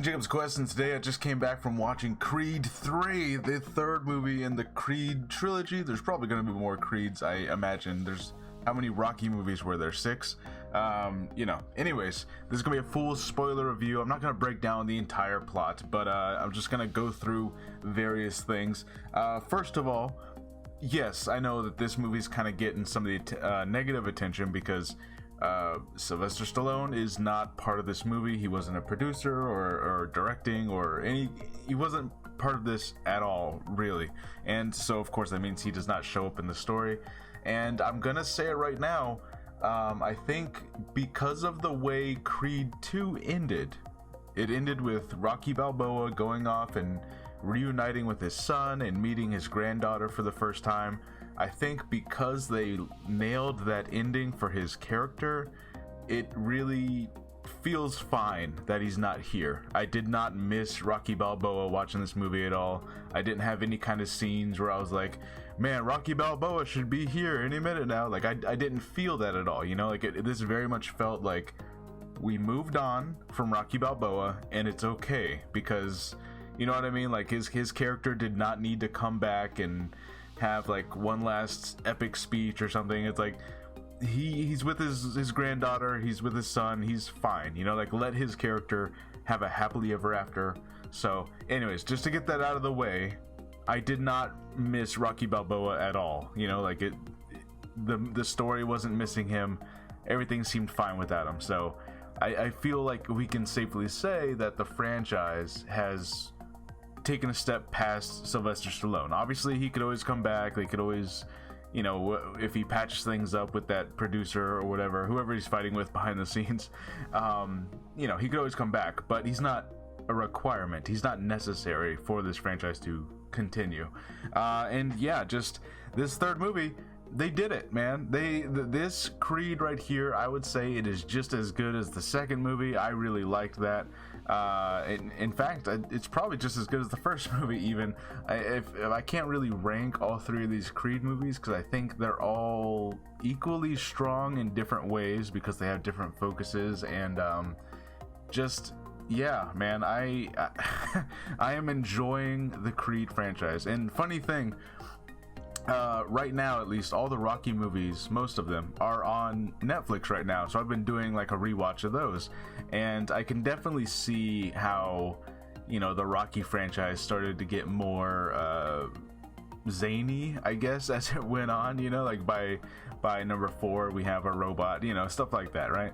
Welcome to Jacob's Quest, and today I just came back from watching Creed 3, the third movie in the Creed trilogy. There's probably going to be more Creeds, I imagine. There's how many Rocky movies were there? 6? Anyways, this is going to be a full spoiler review. I'm not going to break down the entire plot, but I'm just going to go through various things. First of all, yes, I know that this movie's kind of getting some of the negative attention because Sylvester Stallone is not part of this movie. He wasn't a producer or directing or he wasn't part of this at all, really. And so of course that means he does not show up in the story. And I'm gonna say it right now, I think because of the way Creed 2 ended, it ended with Rocky Balboa going off and reuniting with his son and meeting his granddaughter for the first time. I think because they nailed that ending for his character, it really feels fine that he's not here. I did not miss Rocky Balboa watching this movie at all. I didn't have any kind of scenes where I was like, man, Rocky Balboa should be here any minute now. Like, I didn't feel that at all, you know? Like, this very much felt like we moved on from Rocky Balboa, and it's okay, because, you know what I mean? Like, his character did not need to come back and have like one last epic speech or something. It's like he's with his granddaughter, he's with his son, he's fine, you know, like let his character have a happily ever after. So anyways, just to get that out of the way, I did not miss Rocky Balboa at all, you know, like the story wasn't missing him, everything seemed fine without him. So I feel like we can safely say that the franchise has taken a step past Sylvester Stallone. Obviously, he could always come back. They could always, you know, if he patches things up with that producer or whatever, whoever he's fighting with behind the scenes, you know, he could always come back. But he's not a requirement. He's not necessary for this franchise to continue. And yeah, just this third movie, they did it, man. This Creed right here, I would say it is just as good as the second movie. I really liked that. In fact, it's probably just as good as the first movie even. If I can't really rank all three of these Creed movies because I think they're all equally strong in different ways because they have different focuses, and just yeah, man, I am enjoying the Creed franchise. And funny thing, right now at least, all the Rocky movies, most of them, are on Netflix right now, so I've been doing like a rewatch of those, and I can definitely see how, you know, the Rocky franchise started to get more zany, I guess, as it went on, you know, like by number 4 we have a robot, you know, stuff like that, right?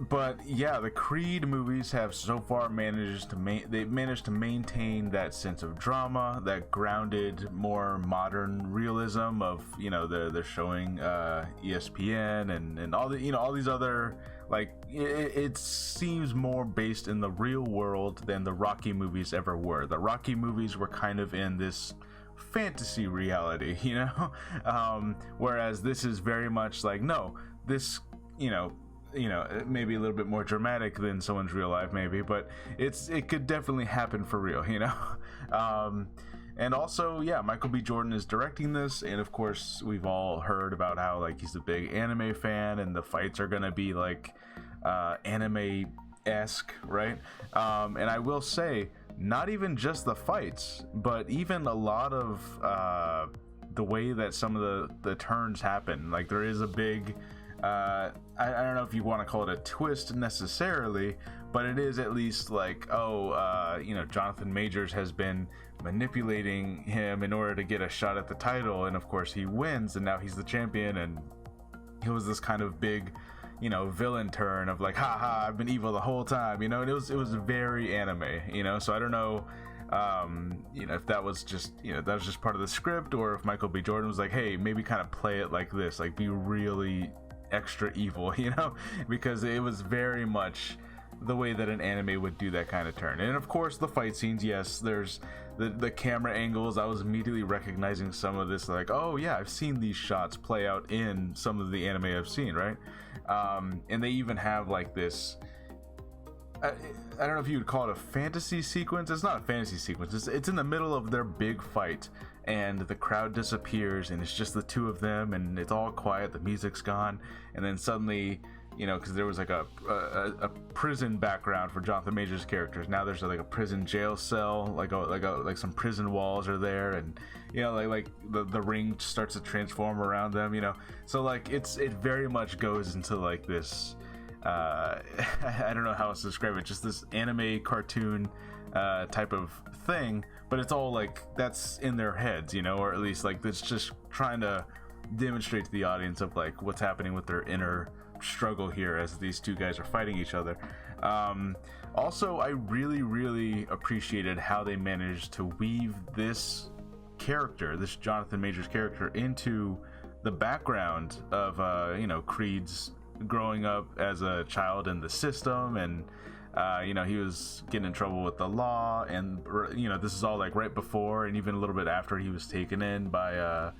But yeah, the Creed movies have so far managed to maintain that sense of drama, that grounded, more modern realism of, you know, they're showing ESPN and all the, you know, all these other, like, it seems more based in the real world than the Rocky movies ever were. The Rocky movies were kind of in this fantasy reality, you know, whereas this is very much like, no, this, you know, maybe a little bit more dramatic than someone's real life, maybe, but it could definitely happen for real, you know. And also, yeah, Michael B. Jordan is directing this, and of course we've all heard about how like he's a big anime fan, and the fights are gonna be like anime-esque, right? And I will say, not even just the fights, but even a lot of the way that some of the turns happen. Like there is a big I don't know if you want to call it a twist necessarily, but it is at least like, you know, Jonathan Majors has been manipulating him in order to get a shot at the title, and of course he wins, and now he's the champion, and it was this kind of big, you know, villain turn of like, haha, I've been evil the whole time, you know, and it was very anime, you know, so I don't know, you know, if that was just, you know, that was just part of the script, or if Michael B. Jordan was like, hey, maybe kind of play it like this, like be really extra evil, you know, because it was very much the way that an anime would do that kind of turn. And of course the fight scenes, yes, there's the camera angles. I was immediately recognizing some of this, like, oh yeah, I've seen these shots play out in some of the anime I've seen, right? And they even have like this, I don't know if you would call it a fantasy sequence. It's not a fantasy sequence, it's in the middle of their big fight, and the crowd disappears, and it's just the two of them, and it's all quiet, the music's gone, and then suddenly because there was like a prison background for Jonathan Majors' characters. Now there's like a prison jail cell, like some prison walls are there, and like the ring starts to transform around them. So like it very much goes into like this. I don't know how else to describe it. Just this anime cartoon type of thing, but it's all like that's in their heads, or at least like that's just trying to demonstrate to the audience of like what's happening with their inner struggle here as these two guys are fighting each other. Also, I really appreciated how they managed to weave this Jonathan Majors character, into the background of Creed's growing up as a child in the system, and he was getting in trouble with the law, and this is all like right before and even a little bit after he was taken in by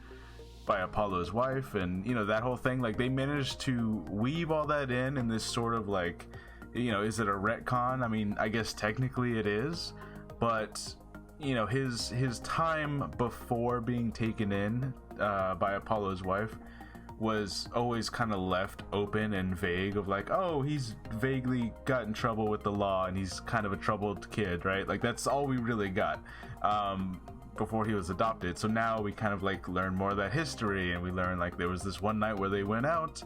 Apollo's wife, and that whole thing. Like they managed to weave all that in this sort of like, is it a retcon? I mean, I guess technically it is, but his time before being taken in by Apollo's wife was always kind of left open and vague, of like, oh, he's vaguely got in trouble with the law and he's kind of a troubled kid, right? Like that's all we really got before he was adopted. So now we kind of like learn more of that history, and we learn like there was this one night where they went out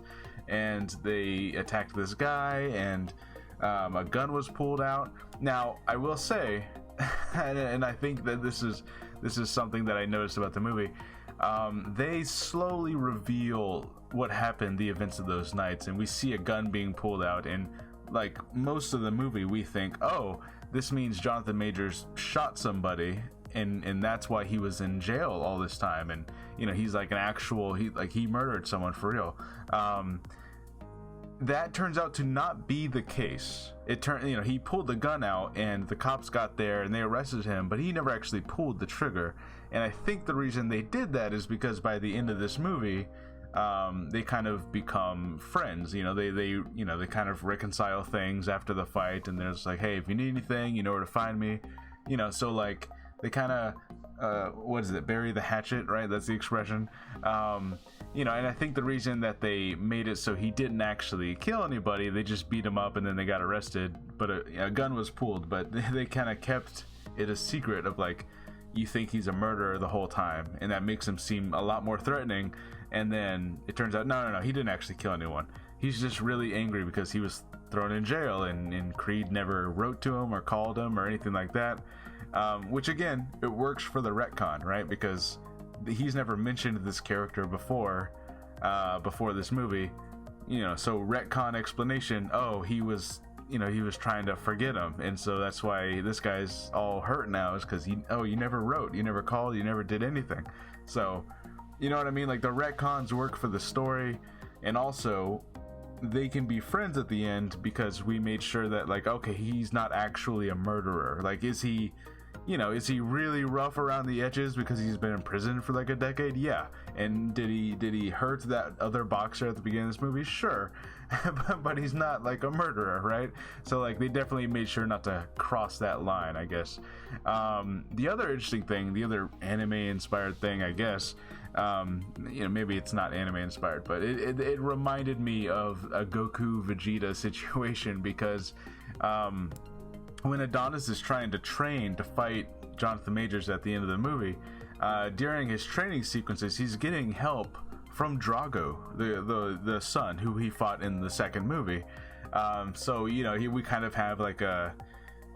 and they attacked this guy, and a gun was pulled out. Now I will say and I think that this is something that I noticed about the movie. They slowly reveal what happened, the events of those nights, and we see a gun being pulled out, and like most of the movie we think, oh, this means Jonathan Majors shot somebody, and that's why he was in jail all this time, and he's like he murdered someone for real. That turns out to not be the case. He pulled the gun out and the cops got there and they arrested him, but he never actually pulled the trigger. And I think the reason they did that is because by the end of this movie, they kind of become friends. They kind of reconcile things after the fight, and there's like, hey, if you need anything, you know where to find me. So like they kind of bury the hatchet, right? That's the expression. And I think the reason that they made it so he didn't actually kill anybody, they just beat him up and then they got arrested, but a gun was pulled, but they kind of kept it a secret of like, you think he's a murderer the whole time, and that makes him seem a lot more threatening. And then it turns out, no, he didn't actually kill anyone. He's just really angry because he was thrown in jail, and Creed never wrote to him or called him or anything like that. Which again, it works for the retcon, right? Because he's never mentioned this character before this movie, so retcon explanation, oh, he was trying to forget him, and so that's why this guy's all hurt now, is because you never wrote, you never called, you never did anything. So you know what I mean? Like the retcons work for the story, and also they can be friends at the end because we made sure that like, okay, he's not actually a murderer. Like, is he really rough around the edges because he's been in prison for like a decade? Yeah. And did he hurt that other boxer at the beginning of this movie? Sure. but he's not like a murderer, right? So like they definitely made sure not to cross that line, I guess. The other interesting thing, the other anime inspired thing, I guess, maybe it's not anime inspired, but it reminded me of a Goku Vegeta situation, because when Adonis is trying to train to fight Jonathan Majors at the end of the movie, during his training sequences, he's getting help from Drago, the son who he fought in the second movie. So we kind of have like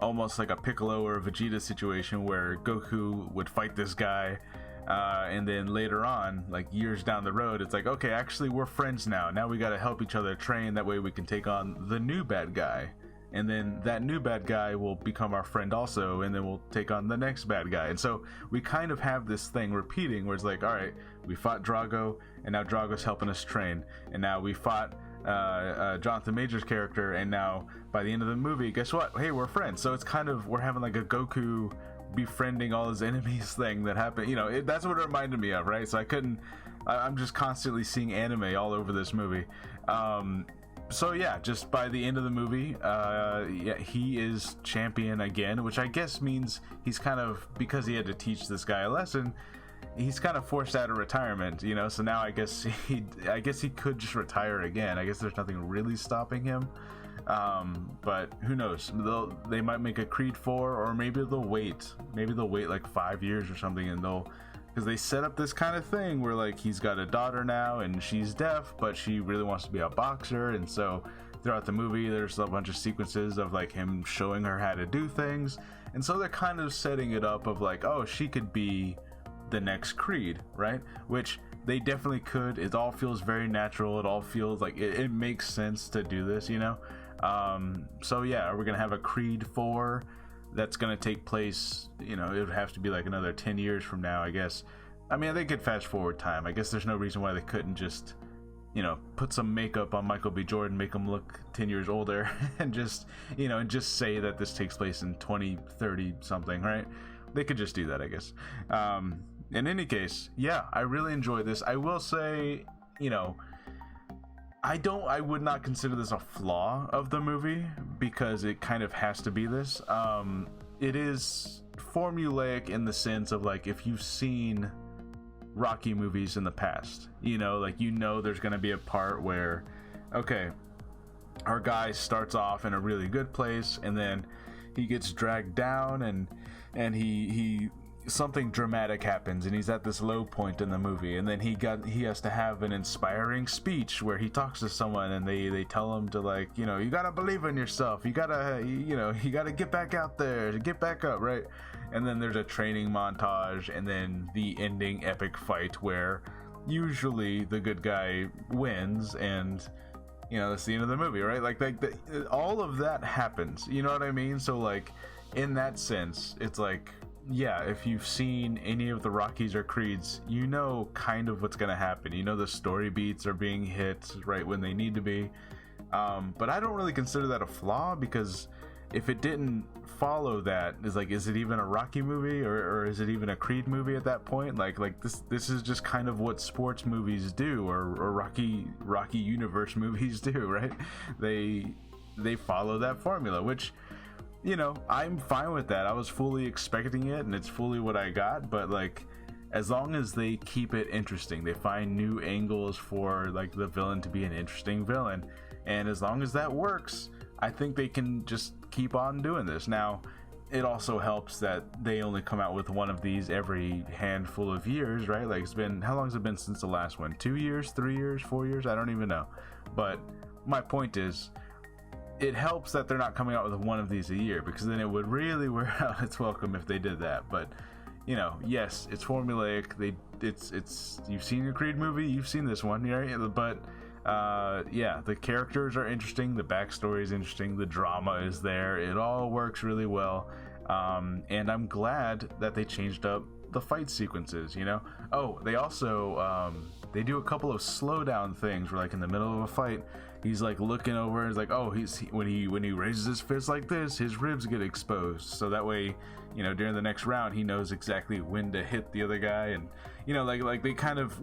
almost like a Piccolo or Vegeta situation where Goku would fight this guy, and then later on, like years down the road, it's like, okay, actually we're friends now. Now we got to help each other train. That way we can take on the new bad guy. And then that new bad guy will become our friend also, and then we'll take on the next bad guy. And so we kind of have this thing repeating where it's like, all right, we fought Drago, and now Drago's helping us train. And now we fought Jonathan Majors' character, and now by the end of the movie, guess what? Hey, we're friends. So it's kind of, we're having like a Goku befriending all his enemies thing that happened. That's what it reminded me of, right? So I'm just constantly seeing anime all over this movie. So yeah, just by the end of the movie, he is champion again, which I guess means he's kind of, because he had to teach this guy a lesson, he's kind of forced out of retirement, you know. So now I guess he could just retire again. I guess there's nothing really stopping him. But who knows? They might make a Creed 4, or maybe they'll wait. Maybe they'll wait like 5 years or something, and because they set up this kind of thing where like he's got a daughter now and she's deaf, but she really wants to be a boxer, and so throughout the movie there's a bunch of sequences of like him showing her how to do things, and so they're kind of setting it up of like, oh, she could be the next Creed, right? Which they definitely could. It all feels very natural. It all feels like it makes sense to do this, you know. So yeah, we're gonna have a Creed 4 that's gonna take place, you know, it would have to be like another 10 years from now, I guess. I mean, they could fast forward time. I guess there's no reason why they couldn't just, you know, put some makeup on Michael B. Jordan, make him look 10 years older, and just, you know, and just say that this takes place in 2030 something, right? They could just do that, I guess. In any case, yeah, I really enjoyed this. I will say, you know, I would not consider this a flaw of the movie, because it kind of has to be this. It is formulaic in the sense of like, if you've seen Rocky movies in the past, you know, like, you know, there's going to be a part where, okay, our guy starts off in a really good place, and then he gets dragged down, and he something dramatic happens, and he's at this low point in the movie, and then he has to have an inspiring speech where he talks to someone, and they tell him to, like, you know, you gotta believe in yourself, you gotta, you know, you gotta get back out there, get back up, right? And then there's a training montage, and then the ending epic fight where usually the good guy wins, and, you know, that's the end of the movie, right? Like all of that happens, you know what I mean? So like, in that sense, it's like, yeah, if you've seen any of the Rockies or Creeds, you know kind of what's gonna happen. You know the story beats are being hit right when they need to be. But I don't really consider that a flaw, because if it didn't follow that, is like, is it even a Rocky movie, or is it even a Creed movie at that point? Like this is just kind of what sports movies do, or Rocky universe movies do, right? They follow that formula, which, you know, I'm fine with that. I was fully expecting it, and it's fully what I got. But like, as long as they keep it interesting, they find new angles for like the villain to be an interesting villain, and as long as that works, I think they can just keep on doing this. Now, it also helps that they only come out with one of these every handful of years, right? Like, it's been, how long has it been since the last one? 2 years, 3 years, 4 years? I don't even know. But my point is, it helps that they're not coming out with one of these a year, because then it would really wear out its welcome if they did that. But, you know, yes, it's formulaic. It's you've seen a Creed movie, you've seen this one, right? But yeah, the characters are interesting, the backstory is interesting, the drama is there, it all works really well. And I'm glad that they changed up the fight sequences, you know. Oh, they also they do a couple of slow down things where, like, in the middle of a fight, he's like looking over, and it's like, oh, when he raises his fist like this, his ribs get exposed, so that way, you know, during the next round he knows exactly when to hit the other guy. And, you know, like they kind of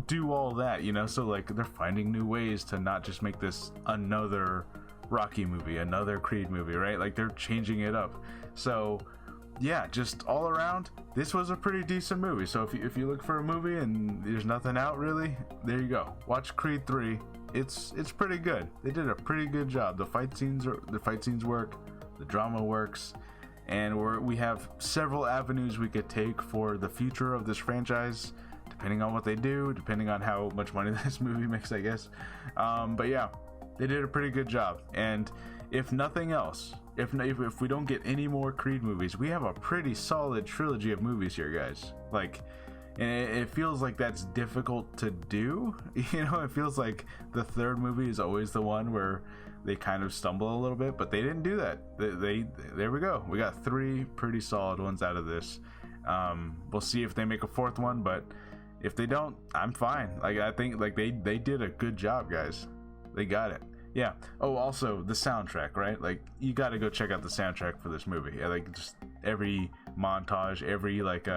do all that, you know. So like, they're finding new ways to not just make this another Rocky movie, another Creed movie, right? Like, they're changing it up. So yeah, just all around, this was a pretty decent movie. So if you look for a movie and there's nothing out really, there you go, watch Creed 3. It's pretty good. They did a pretty good job. The fight scenes work, the drama works, and we have several avenues we could take for the future of this franchise, depending on what they do, depending on how much money this movie makes, I guess. But yeah, they did a pretty good job. And if nothing else, if we don't get any more Creed movies, we have a pretty solid trilogy of movies here, guys. Like, and it feels like that's difficult to do, you know. It feels like the third movie is always the one where they kind of stumble a little bit, but they didn't do that. They there we go, we got 3 pretty solid ones out of this. We'll see if they make a 4th one, but if they don't, I'm fine. Like, I think like they did a good job, guys. They got it. Yeah. Oh, also the soundtrack, right? Like, you got to go check out the soundtrack for this movie. Like, just every montage, every like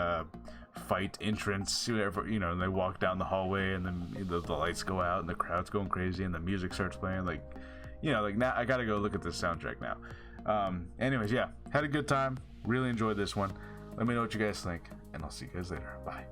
fight entrance, whoever, you know, they walk down the hallway, and then the lights go out, and the crowd's going crazy, and the music starts playing. Like, you know, like, now I got to go look at this soundtrack now. Anyways, yeah, had a good time. Really enjoyed this one. Let me know what you guys think, and I'll see you guys later. Bye.